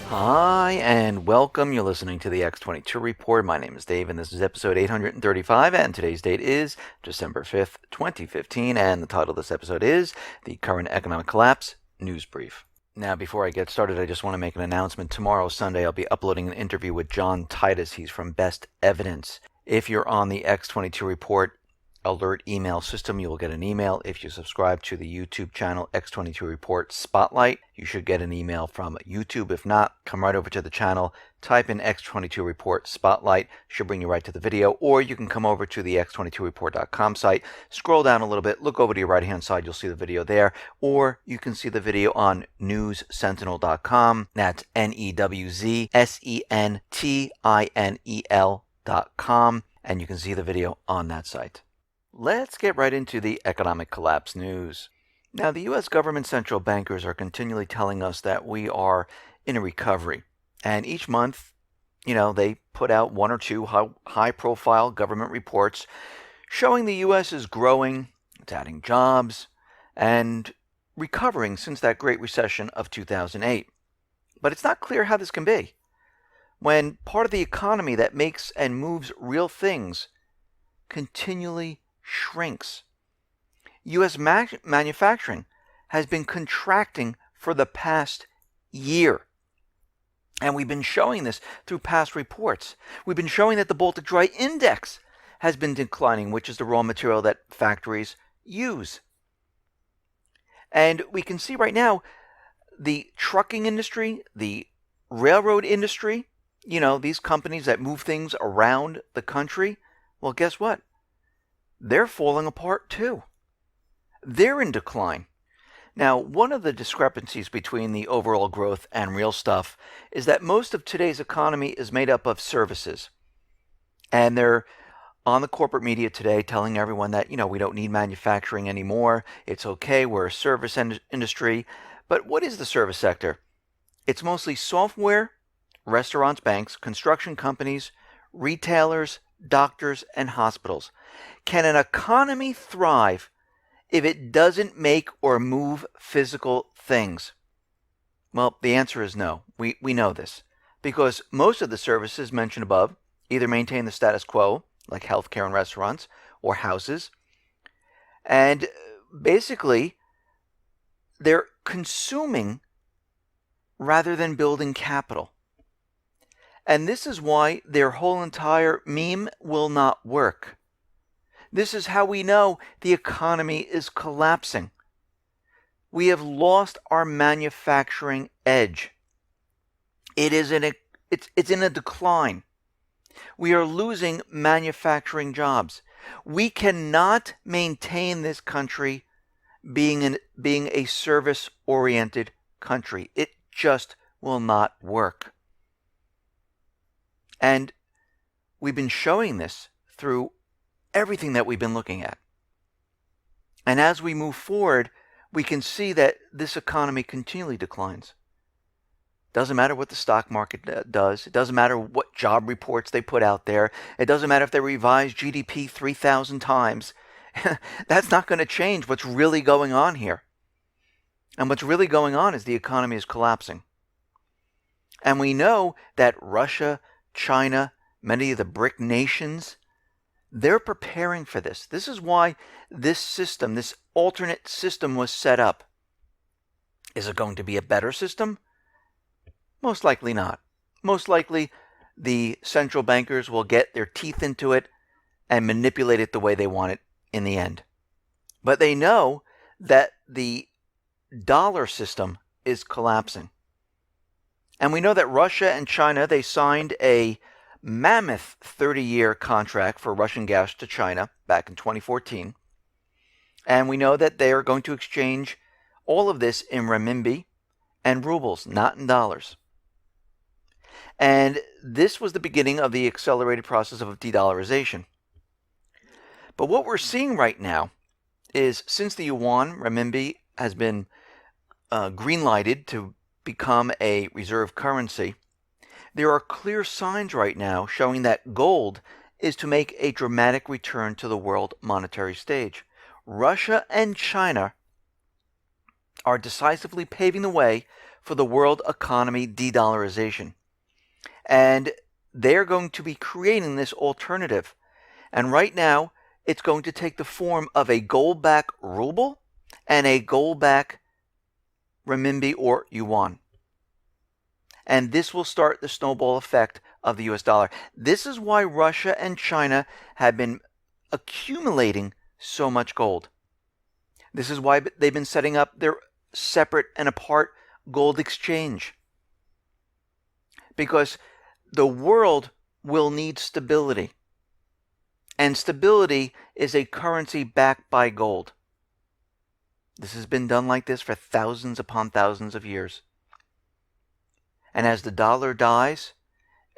Hi, and welcome. You're listening to the X22 Report. My name is Dave, and this is episode 835, and today's date is December 5th, 2015, and the title of this episode is The Current Economic Collapse News Brief. Now, before I get started, I just want to make an announcement. Tomorrow, Sunday, I'll be uploading an interview with John Titus. He's from Best Evidence. If you're on the X22 Report alert email system, you will get an email. If you subscribe to the YouTube channel X22 Report Spotlight, you should get an email from YouTube. If not, come right over to the channel, type in X22 Report Spotlight, should bring you right to the video, or you can come over to the x22report.com site, scroll down a little bit, look over to your right hand side, you'll see the video there, or you can see the video on newssentinel.com. That's newssentinel.com, and you can see the video on that site. Let's get right into the economic collapse news. Now, the U.S. government central bankers are continually telling us that we are in a recovery. And each month, they put out one or two high-profile government reports showing the U.S. is growing, it's adding jobs, and recovering since that Great Recession of 2008. But it's not clear how this can be, when part of the economy that makes and moves real things continually shrinks. U.S. manufacturing has been contracting for the past year. And we've been showing this through past reports. We've been showing that the Baltic Dry Index has been declining, which is the raw material that factories use. And we can see right now the trucking industry, the railroad industry, these companies that move things around the country, well, guess what? They're falling apart too. They're in decline. Now, one of the discrepancies between the overall growth and real stuff is that most of today's economy is made up of services. And they're on the corporate media today telling everyone that, we don't need manufacturing anymore. It's okay. We're a service industry. But what is the service sector? It's mostly software, restaurants, banks, construction companies, retailers, doctors, and hospitals. Can an economy thrive if it doesn't make or move physical things? Well, the answer is no. We know this because most of the services mentioned above either maintain the status quo, like healthcare and restaurants, or houses, and basically they're consuming rather than building capital. And this is why their whole entire meme will not work. This is how we know the economy is collapsing. We have lost our manufacturing edge. It's in a decline. We are losing manufacturing jobs. We cannot maintain this country being a service-oriented country. It just will not work. And we've been showing this through everything that we've been looking at. And as we move forward, we can see that this economy continually declines. Doesn't matter what the stock market does. It doesn't matter what job reports they put out there. It doesn't matter if they revise GDP 3,000 times. That's not going to change what's really going on here. And what's really going on is the economy is collapsing. And we know that Russia, China, many of the BRIC nations, they're preparing for this. This is why this system, this alternate system was set up. Is it going to be a better system? Most likely not. Most likely the central bankers will get their teeth into it and manipulate it the way they want it in the end. But they know that the dollar system is collapsing. And we know that Russia and China, they signed a mammoth 30-year contract for Russian gas to China back in 2014. And we know that they are going to exchange all of this in renminbi and rubles, not in dollars. And this was the beginning of the accelerated process of de-dollarization. But what we're seeing right now is since the yuan, renminbi, has been green-lighted to become a reserve currency, there are clear signs right now showing that gold is to make a dramatic return to the world monetary stage. Russia and China are decisively paving the way for the world economy de-dollarization. And they're going to be creating this alternative. And right now, it's going to take the form of a gold-backed ruble and a gold-backed renminbi or yuan. And this will start the snowball effect of the US dollar. This is why Russia and China have been accumulating so much gold. This is why they've been setting up their separate and apart gold exchange. Because the world will need stability. And stability is a currency backed by gold. This has been done like this for thousands upon thousands of years. And as the dollar dies,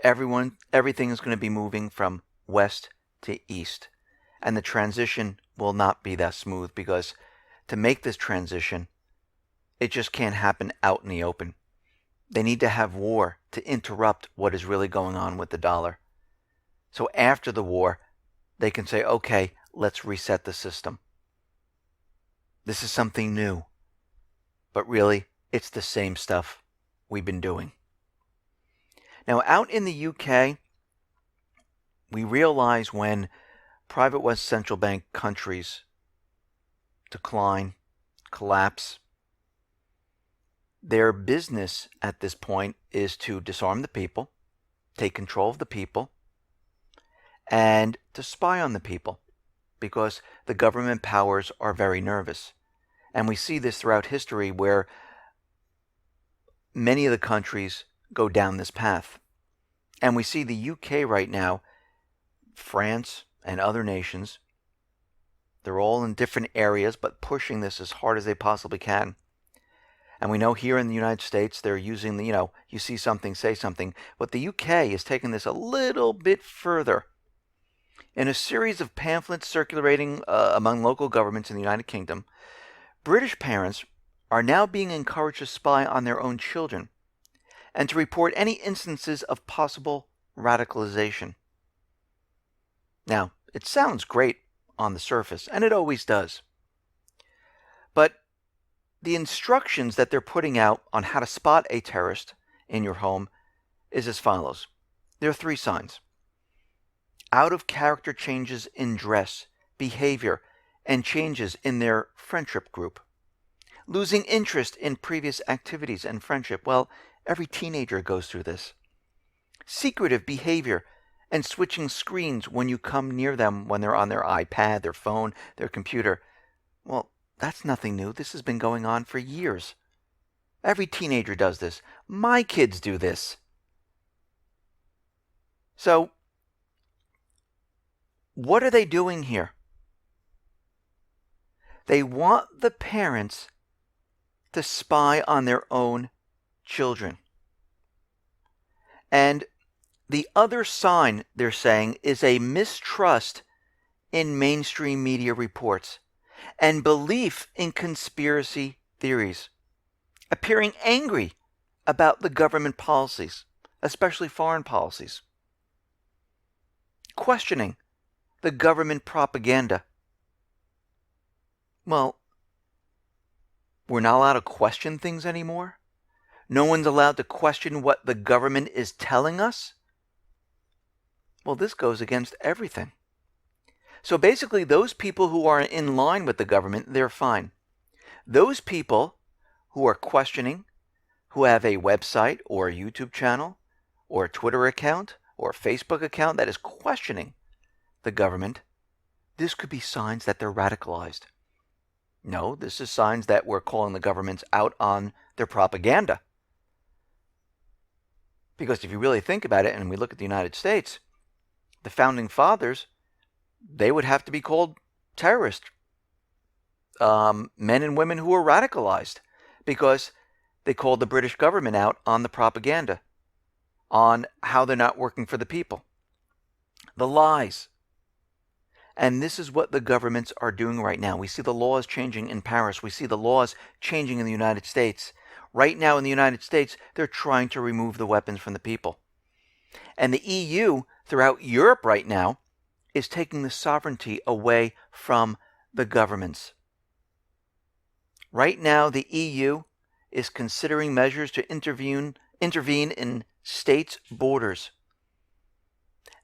everything is going to be moving from west to east. And the transition will not be that smooth, because to make this transition, it just can't happen out in the open. They need to have war to interrupt what is really going on with the dollar. So after the war, they can say, okay, let's reset the system. This is something new. But really, it's the same stuff we've been doing. Now, out in the UK, we realize when private West central bank countries decline, collapse, their business at this point is to disarm the people, take control of the people, and to spy on the people, because the government powers are very nervous. And we see this throughout history where many of the countries go down this path. And we see the UK right now, France and other nations, they're all in different areas, but pushing this as hard as they possibly can. And we know here in the United States, they're using the, you see something, say something. But the UK is taking this a little bit further. In a series of pamphlets circulating among local governments in the United Kingdom, British parents are now being encouraged to spy on their own children and to report any instances of possible radicalization. Now, it sounds great on the surface, and it always does. But the instructions that they're putting out on how to spot a terrorist in your home is as follows. There are 3 signs. Out of character changes in dress, behavior, and changes in their friendship group. Losing interest in previous activities and friendship. Well, every teenager goes through this. Secretive behavior and switching screens when you come near them when they're on their iPad, their phone, their computer. Well, that's nothing new. This has been going on for years. Every teenager does this. My kids do this. So, what are they doing here? They want the parents to spy on their own children. And the other sign, they're saying, is a mistrust in mainstream media reports and belief in conspiracy theories, appearing angry about the government policies, especially foreign policies, questioning the government propaganda. Well, we're not allowed to question things anymore? No one's allowed to question what the government is telling us? Well, this goes against everything. So basically, those people who are in line with the government, they're fine. Those people who are questioning, who have a website or a YouTube channel or a Twitter account or a Facebook account that is questioning the government, this could be signs that they're radicalized. No, this is signs that we're calling the governments out on their propaganda. Because if you really think about it, and we look at the United States, the founding fathers, they would have to be called terrorists. Men and women who were radicalized, because they called the British government out on the propaganda, on how they're not working for the people, the lies. And this is what the governments are doing right now. We see the laws changing in Paris. We see the laws changing in the United States. Right now in the United States, they're trying to remove the weapons from the people. And the EU, throughout Europe right now, is taking the sovereignty away from the governments. Right now, the EU is considering measures to intervene in states' borders.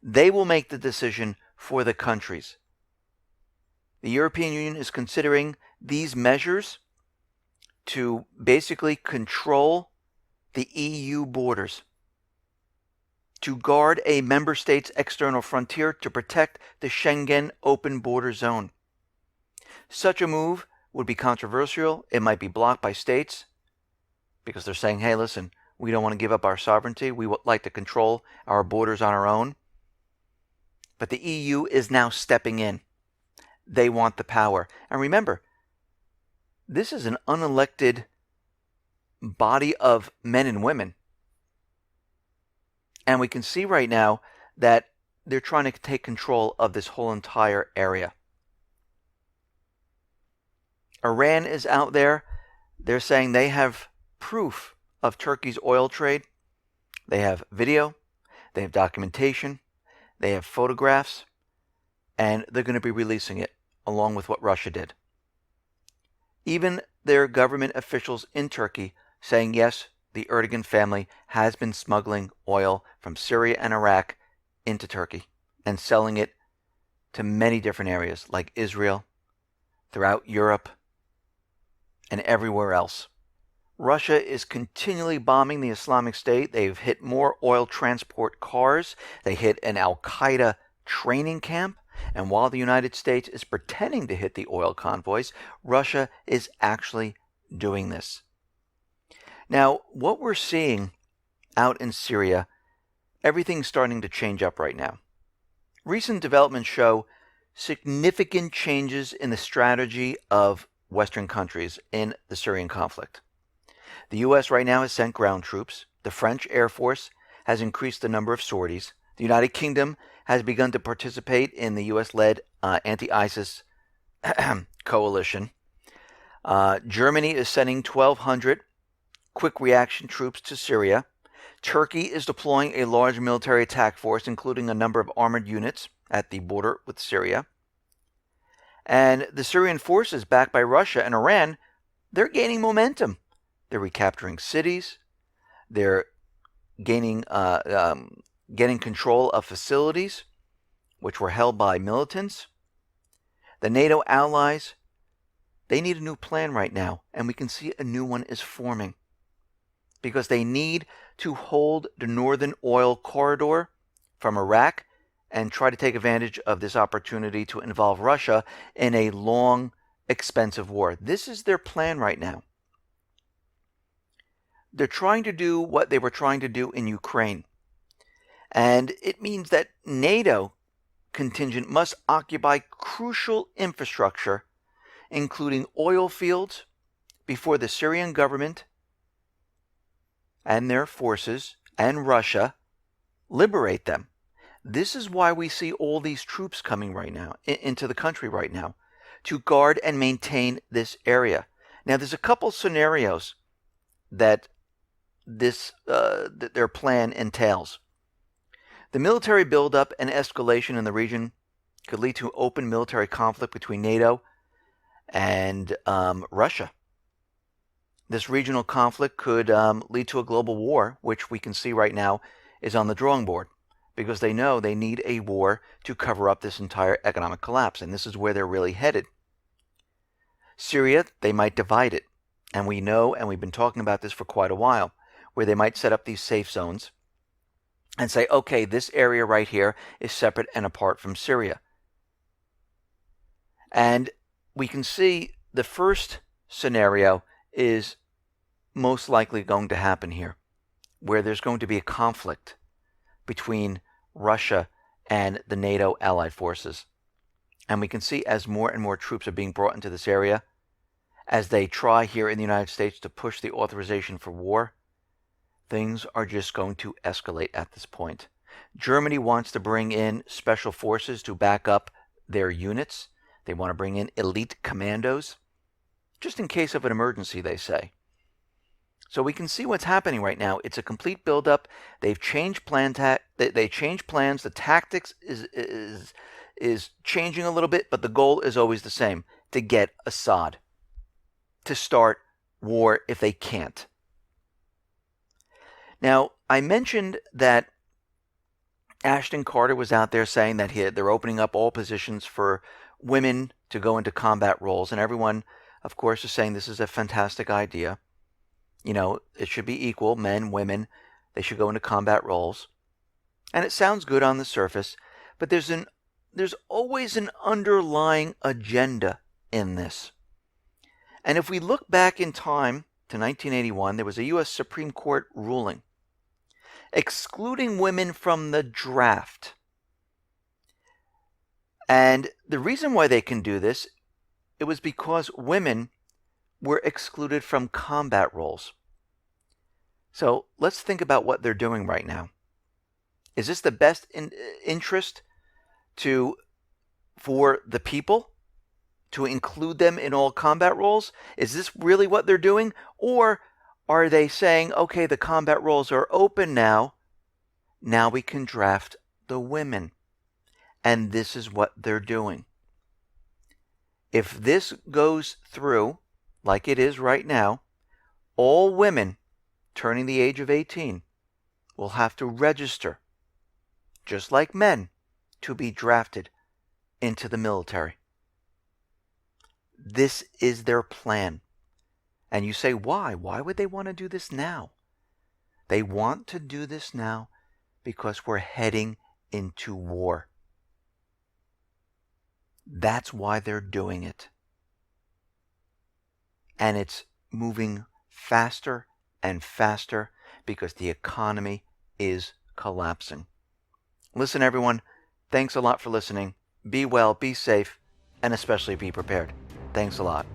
They will make the decision for the countries. The European Union is considering these measures to basically control the EU borders, to guard a member state's external frontier, to protect the Schengen open border zone. Such a move would be controversial. It might be blocked by states because they're saying, hey, listen, we don't want to give up our sovereignty. We would like to control our borders on our own. But the EU is now stepping in. They want the power. And remember, this is an unelected body of men and women. And we can see right now that they're trying to take control of this whole entire area. Iran is out there. They're saying they have proof of Turkey's oil trade. They have video. They have documentation. They have photographs. And they're going to be releasing it along with what Russia did. Even their government officials in Turkey saying, yes, the Erdogan family has been smuggling oil from Syria and Iraq into Turkey and selling it to many different areas like Israel, throughout Europe, and everywhere else. Russia is continually bombing the Islamic State. They've hit more oil transport cars. They hit an Al-Qaeda training camp. And while the United States is pretending to hit the oil convoys, Russia is actually doing this. Now, what we're seeing out in Syria, everything's starting to change up right now. Recent developments show significant changes in the strategy of Western countries in the Syrian conflict. The U.S. right now has sent ground troops. The French Air Force has increased the number of sorties. The United Kingdom has begun to participate in the U.S.-led anti-ISIS coalition. Germany is sending 1,200 quick reaction troops to Syria. Turkey is deploying a large military attack force, including a number of armored units at the border with Syria. And the Syrian forces, backed by Russia and Iran, they're gaining momentum. They're recapturing cities. They're getting control of facilities which were held by militants. The NATO allies, they need a new plan right now, and we can see a new one is forming because they need to hold the northern oil corridor from Iraq and try to take advantage of this opportunity to involve Russia in a long, expensive war. This is their plan right now. They're trying to do what they were trying to do in Ukraine. And it means that NATO contingent must occupy crucial infrastructure, including oil fields, before the Syrian government and their forces and Russia liberate them. This is why we see all these troops coming right now into the country right now to guard and maintain this area. Now, there's a couple scenarios that that their plan entails. The military buildup and escalation in the region could lead to open military conflict between NATO and Russia. This regional conflict could lead to a global war, which we can see right now is on the drawing board, because they know they need a war to cover up this entire economic collapse, and this is where they're really headed. Syria, they might divide it, and we know, and we've been talking about this for quite a while, where they might set up these safe zones and say, okay, this area right here is separate and apart from Syria. And we can see the first scenario is most likely going to happen here, where there's going to be a conflict between Russia and the NATO allied forces. And we can see as more and more troops are being brought into this area, as they try here in the United States to push the authorization for war, things are just going to escalate at this point. Germany wants to bring in special forces to back up their units. They want to bring in elite commandos, just in case of an emergency, they say. So we can see what's happening right now. It's a complete buildup. They've changed they changed plans. The tactics is changing a little bit, but the goal is always the same: to get Assad, to start war if they can't. Now, I mentioned that Ashton Carter was out there saying that they're opening up all positions for women to go into combat roles, and everyone, of course, is saying this is a fantastic idea. It should be equal, men, women, they should go into combat roles. And it sounds good on the surface, but there's always an underlying agenda in this. And if we look back in time to 1981, there was a U.S. Supreme Court ruling excluding women from the draft. And the reason why they can do this, it was because women were excluded from combat roles. So let's think about what they're doing right now. Is this the best interest for the people to include them in all combat roles? Is this really what they're doing? Or are they saying, okay, the combat roles are open now. Now we can draft the women. And this is what they're doing. If this goes through, like it is right now, all women turning the age of 18 will have to register, just like men, to be drafted into the military. This is their plan. And you say, why? Why would they want to do this now? They want to do this now because we're heading into war. That's why they're doing it. And it's moving faster and faster because the economy is collapsing. Listen, everyone, thanks a lot for listening. Be well, be safe, and especially be prepared. Thanks a lot.